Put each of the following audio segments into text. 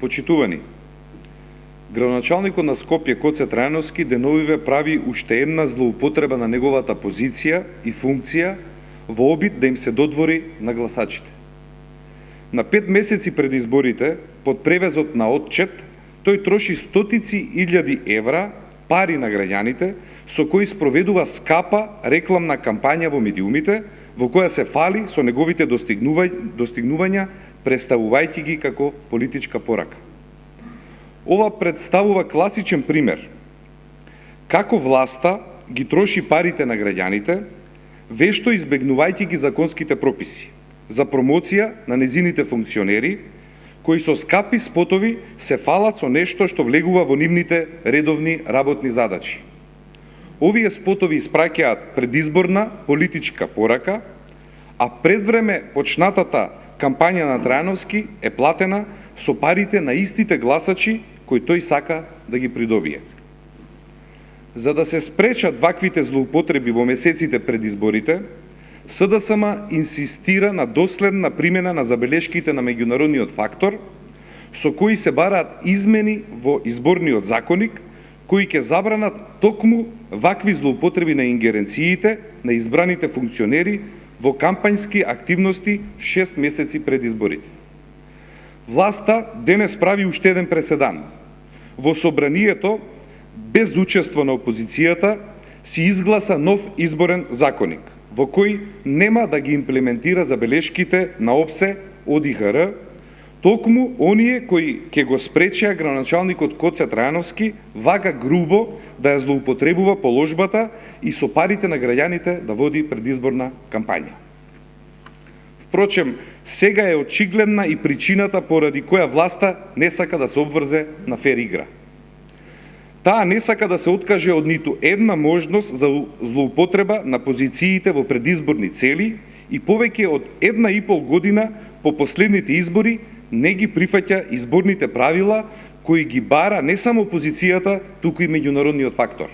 Почитувани, градоначалникот на Скопје Гоце Трајановски деновиве прави уште една злоупотреба на неговата позиција и функција во обид да им се додвори на гласачите. На 5 месеци пред изборите, под превезот на отчет, тој троши стотици илјади евра, пари на граѓаните, со кои спроведува скапа рекламна кампања во медиумите, во која се фали со неговите достигнувања, представувајќи ги како политичка порака. Ова представува класичен пример како власта ги троши парите на граѓаните, вешто избегнувајќи ги законските прописи за промоција на незините функционери, кои со скапи спотови се фалат со нешто што влегува во нивните редовни работни задачи. Овие спотови испраќаат предизборна политичка порака, а пред време почнатата кампања на Трајановски е платена со парите на истите гласачи кои тој сака да ги придобие. За да се спречат ваквите злоупотреби во месеците пред изборите, СДСМ инсистира на доследна примена на забелешките на меѓународниот фактор, со кои се бараат измени во изборниот законник, кои ќе забранат токму вакви злоупотреби на ингеренциите на избраните функционери во кампањски активности 6 месеци пред изборите. Власта денес прави уште еден преседан. Во собранието, без учество на опозицијата, си изгласа нов изборен законник, во кој нема да ги имплементира забелешките на ОПСЕ од ИХР, токму оние кои ќе го спречеа градоначалникот Гоце Трајановски вака грубо да ја злоупотребува положбата и со парите на граѓаните да води предизборна кампања. Впрочем, сега е очигледна и причината поради која власта не сака да се обврзе на фер игра. Таа не сака да се откаже од ниту една можност за злоупотреба на позициите во предизборни цели и повеќе од 1,5 година по последните избори не ги прифаќа изборните правила кои ги бара не само опозицијата, туку и меѓународниот фактор.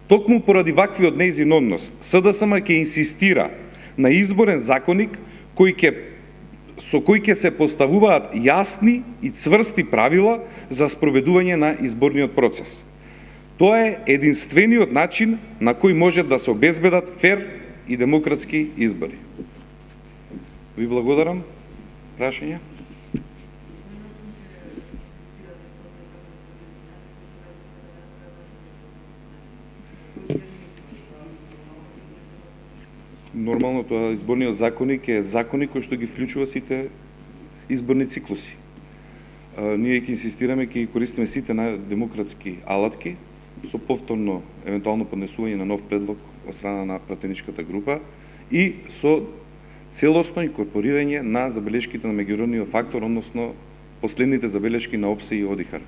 Токму поради ваквиот нејзин однос, СДСМ ќе инсистира на изборен законник со кој ќе се поставуваат јасни и цврсти правила за спроведување на изборниот процес. Тоа е единствениот начин на кој може да се обезбедат фер и демократски избори. Ви благодарам. Прашања? Нормално тоа изборниот законник е законник кој што ги вклучува сите изборни циклуси. Ние ќе инсистираме, ќе користиме сите на демократски алатки со повторно евентуално поднесување на нов предлог од страна на пратеничката група и со целосно инкорпорирање на забелешките на меѓународниот фактор, односно последните забелешки на ОПСЕ и ОДИХР.